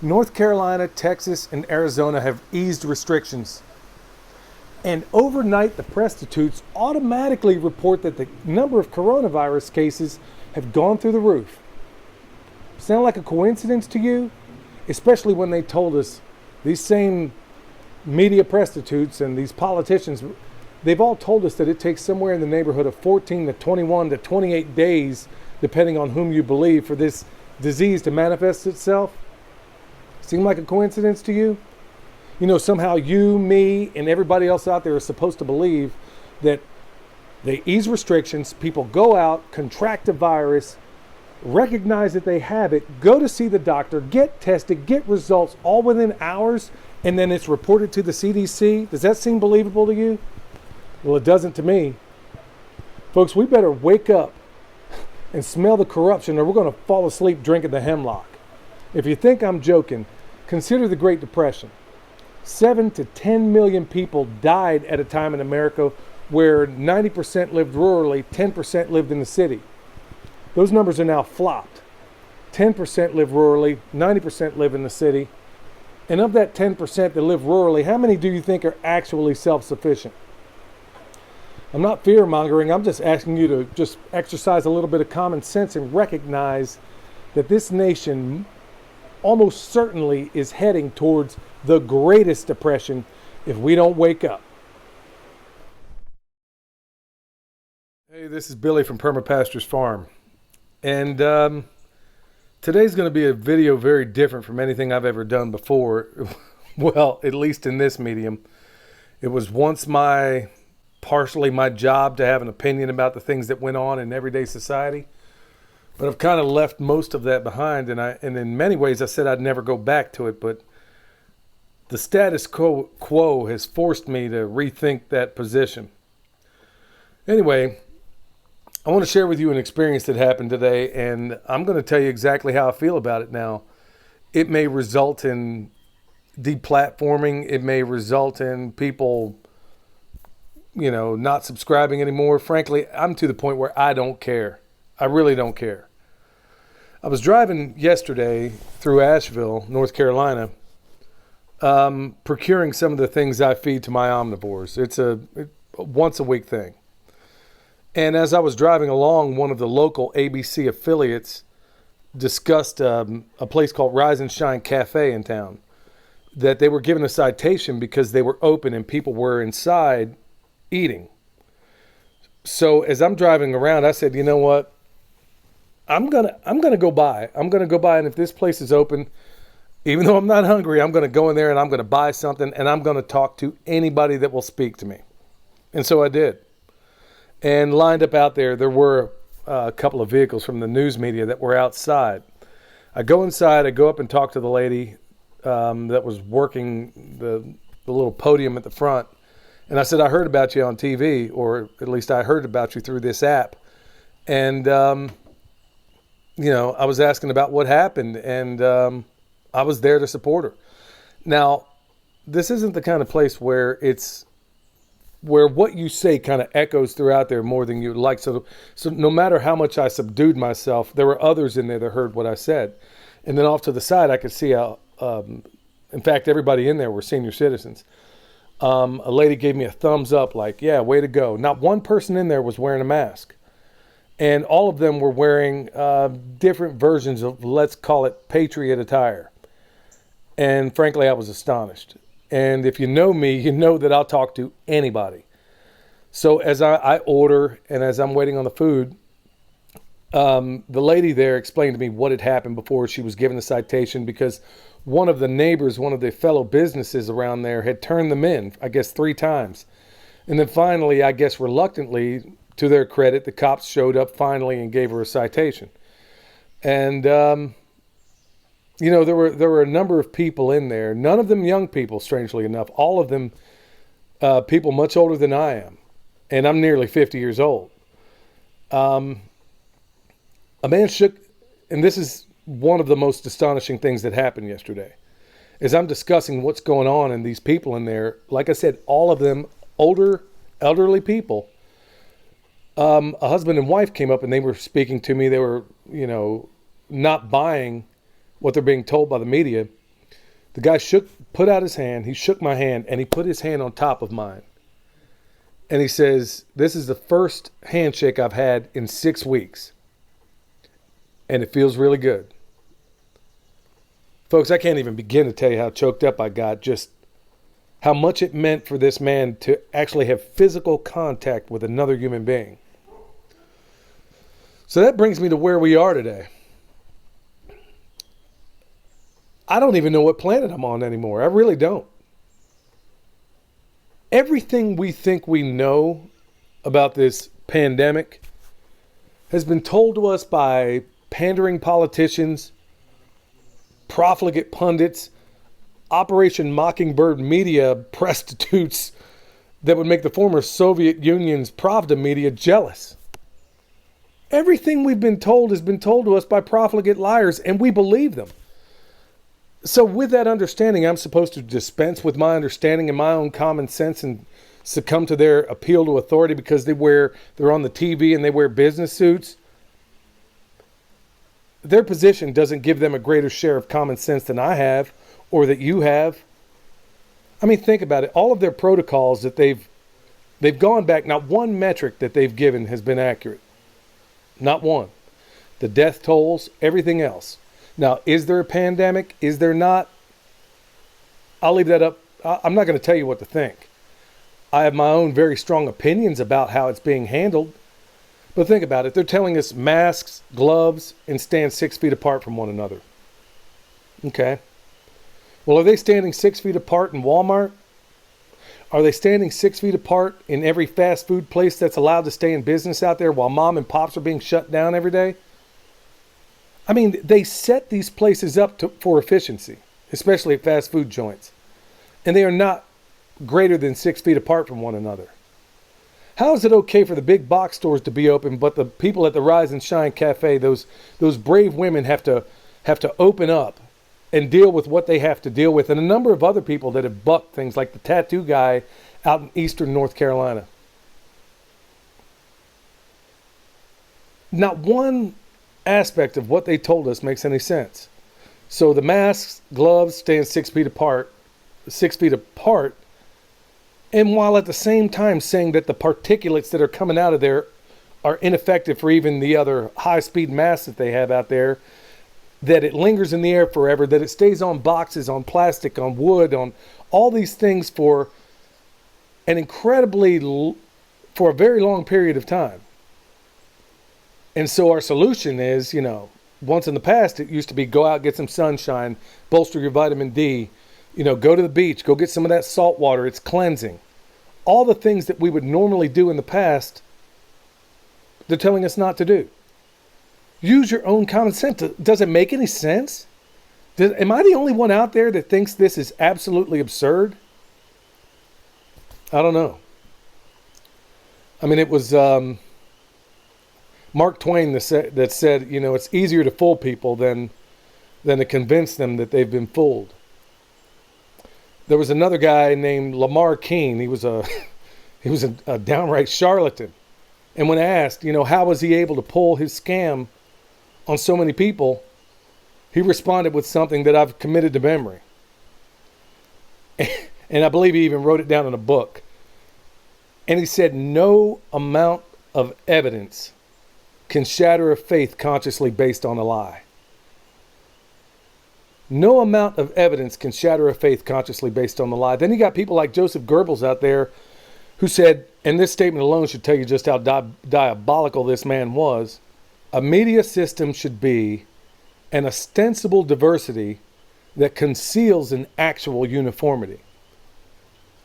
North Carolina, Texas, and Arizona have eased restrictions. And overnight, the prostitutes automatically report that the number of coronavirus cases have gone through the roof. Sound like a coincidence to you? Especially when they told us, these same media prostitutes and these politicians, they've all told us that it takes somewhere in the neighborhood of 14 to 21 to 28 days, depending on whom you believe, for this disease to manifest itself. Seem like a coincidence to you? You know, somehow you, me, and everybody else out there is supposed to believe that they ease restrictions, people go out, contract a virus, recognize that they have it, go to see the doctor, get tested, get results all within hours, and then it's reported to the CDC. Does that seem believable to you? Well, it doesn't to me. Folks, we better wake up and smell the corruption, or we're going to fall asleep drinking the hemlock. If you think I'm joking, consider the Great Depression. 7 to 10 million people died at a time in America where 90% lived rurally, 10% lived in the city. Those numbers are now flopped. 10% live rurally, 90% live in the city. And of that 10% that live rurally, how many do you think are actually self-sufficient? I'm not fear-mongering. I'm just asking you to just exercise a little bit of common sense and recognize that this nation almost certainly is heading towards the greatest depression if we don't wake up. Hey, this is Billy from Perma Pastures Farm. And today's going to be a video very different from anything I've ever done before. Well, at least in this medium. It was once partially my job to have an opinion about the things that went on in everyday society. But I've kind of left most of that behind, and in many ways I said I'd never go back to it, but the status quo has forced me to rethink that position. Anyway, I want to share with you an experience that happened today, and I'm going to tell you exactly how I feel about it now. It may result in deplatforming. It may result in people, not subscribing anymore. Frankly, I'm to the point where I don't care. I really don't care. I was driving yesterday through Asheville, North Carolina, procuring some of the things I feed to my omnivores. It's a once a week thing. And as I was driving along, one of the local ABC affiliates discussed a place called Rise and Shine Cafe in town, that they were given a citation because they were open and people were inside eating. So as I'm driving around, I said, you know what? I'm gonna go by. I'm gonna go by, and if this place is open, even though I'm not hungry, I'm gonna go in there and I'm gonna buy something, and I'm gonna talk to anybody that will speak to me. And so I did. And lined up out there were a couple of vehicles from the news media that were outside. I go inside. I go up and talk to the lady that was working the little podium at the front, and I said, I heard about you on TV, or at least I heard about you through this app, and I was asking about what happened, and I was there to support her. Now, this isn't the kind of place where what you say kind of echoes throughout there more than you'd like. So no matter how much I subdued myself, there were others in there that heard what I said. And then off to the side, I could see in fact, everybody in there were senior citizens. A lady gave me a thumbs up, like, yeah, way to go. Not one person in there was wearing a mask. And all of them were wearing different versions of, let's call it, patriot attire. And frankly, I was astonished. And if you know me, you know that I'll talk to anybody. So as I order and as I'm waiting on the food, the lady there explained to me what had happened before she was given the citation, because one of the neighbors, one of the fellow businesses around there had turned them in, I guess 3 times. And then finally, I guess reluctantly, to their credit, the cops showed up finally and gave her a citation. And, there were a number of people in there, none of them young people, strangely enough, all of them people much older than I am. And I'm nearly 50 years old. A man shook, and this is one of the most astonishing things that happened yesterday. As I'm discussing what's going on and these people in there, like I said, all of them older, elderly people. A husband and wife came up and they were speaking to me. They were, not buying what they're being told by the media. The guy put out his hand, he shook my hand, and he put his hand on top of mine. And he says, "This is the first handshake I've had in 6 weeks. And it feels really good." Folks, I can't even begin to tell you how choked up I got, just how much it meant for this man to actually have physical contact with another human being. So that brings me to where we are today. I don't even know what planet I'm on anymore. I really don't. Everything we think we know about this pandemic has been told to us by pandering politicians, profligate pundits, Operation Mockingbird media prostitutes that would make the former Soviet Union's Pravda media jealous. Everything we've been told has been told to us by profligate liars, and we believe them. So with that understanding, I'm supposed to dispense with my understanding and my own common sense and succumb to their appeal to authority because they're on the TV and they wear business suits. Their position doesn't give them a greater share of common sense than I have or that you have. I mean, think about it. All of their protocols that they've gone back, not one metric that they've given has been accurate. Not one. The death tolls, everything else. Now, is there a pandemic? Is there not? I'll leave that up. I'm not going to tell you what to think. I have my own very strong opinions about how it's being handled. But think about it. They're telling us masks, gloves, and stand 6 feet apart from one another. Okay. Well, are they standing 6 feet apart in Walmart? Are they standing 6 feet apart in every fast food place that's allowed to stay in business out there while mom and pops are being shut down every day? I mean, they set these places up for efficiency, especially at fast food joints. And they are not greater than 6 feet apart from one another. How is it okay for the big box stores to be open, but the people at the Rise and Shine Cafe, those brave women have to open up and deal with what they have to deal with, and a number of other people that have bucked things, like the tattoo guy out in eastern North Carolina? Not one aspect of what they told us makes any sense. So the masks, gloves stand 6 feet apart, and while at the same time saying that the particulates that are coming out of there are ineffective for even the other high-speed masks that they have out there, that it lingers in the air forever, that it stays on boxes, on plastic, on wood, on all these things for a very long period of time. And so our solution is, once in the past, it used to be go out, get some sunshine, bolster your vitamin D, go to the beach, go get some of that salt water. It's cleansing. All the things that we would normally do in the past, they're telling us not to do. Use your own common sense. Does it make any sense? Am I the only one out there that thinks this is absolutely absurd? I don't know. I mean, it was Mark Twain that said, it's easier to fool people than to convince them that they've been fooled. There was another guy named Lamar Keene. He was a downright charlatan. And when asked, how was he able to pull his scam on so many people, he responded with something that I've committed to memory. And I believe he even wrote it down in a book. And he said, "No amount of evidence can shatter a faith consciously based on a lie." No amount of evidence can shatter a faith consciously based on a lie. Then you got people like Joseph Goebbels out there who said, and this statement alone should tell you just how diabolical this man was, a media system should be an ostensible diversity that conceals an actual uniformity.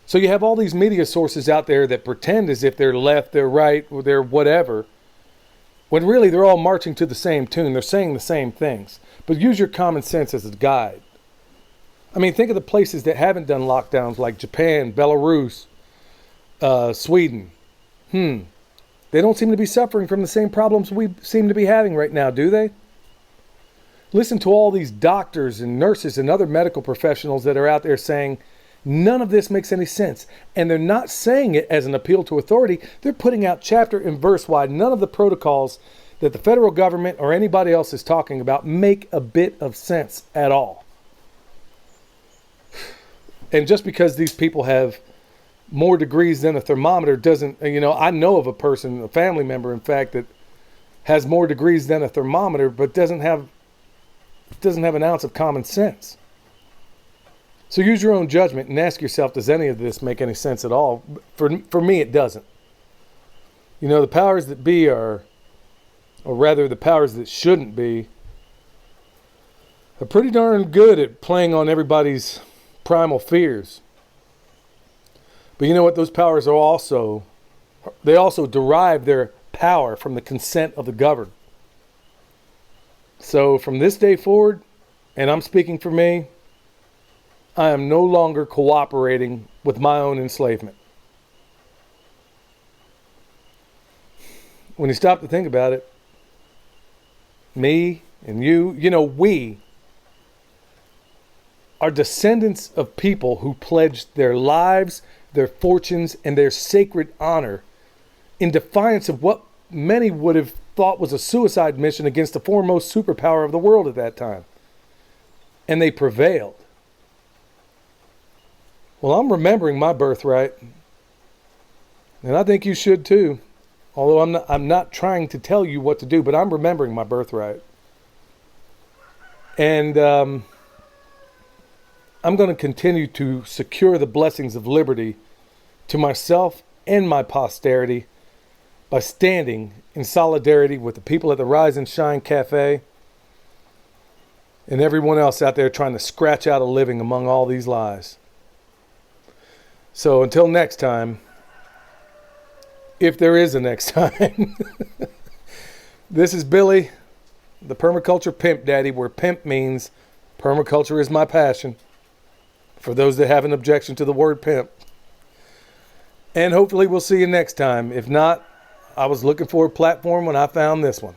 So you have all these media sources out there that pretend as if they're left, they're right, or they're whatever, when really they're all marching to the same tune. They're saying the same things. But use your common sense as a guide. I mean, think of the places that haven't done lockdowns, like Japan, Belarus, Sweden. They don't seem to be suffering from the same problems we seem to be having right now, do they? Listen to all these doctors and nurses and other medical professionals that are out there saying, none of this makes any sense. And they're not saying it as an appeal to authority. They're putting out chapter and verse why none of the protocols that the federal government or anybody else is talking about make a bit of sense at all. And just because these people have more degrees than a thermometer doesn't, I know of a person, a family member, in fact, that has more degrees than a thermometer, but doesn't have an ounce of common sense. So use your own judgment and ask yourself, does any of this make any sense at all? For me, it doesn't. The powers that be or rather the powers that shouldn't be, are pretty darn good at playing on everybody's primal fears. But you know what? Those powers are also derive their power from the consent of the governed. So from this day forward, and I'm speaking for me, I am no longer cooperating with my own enslavement. When you stop to think about it, me and you, we are descendants of people who pledged their lives, their fortunes, and their sacred honor in defiance of what many would have thought was a suicide mission against the foremost superpower of the world at that time. And they prevailed. Well, I'm remembering my birthright. And I think you should too. Although I'm not trying to tell you what to do, but I'm remembering my birthright. And I'm going to continue to secure the blessings of liberty to myself and my posterity by standing in solidarity with the people at the Rise and Shine Cafe and everyone else out there trying to scratch out a living among all these lies. So until next time, if there is a next time, this is Billy, the Permaculture Pimp Daddy, where pimp means permaculture is my passion. For those that have an objection to the word pimp. And hopefully we'll see you next time. If not, I was looking for a platform when I found this one.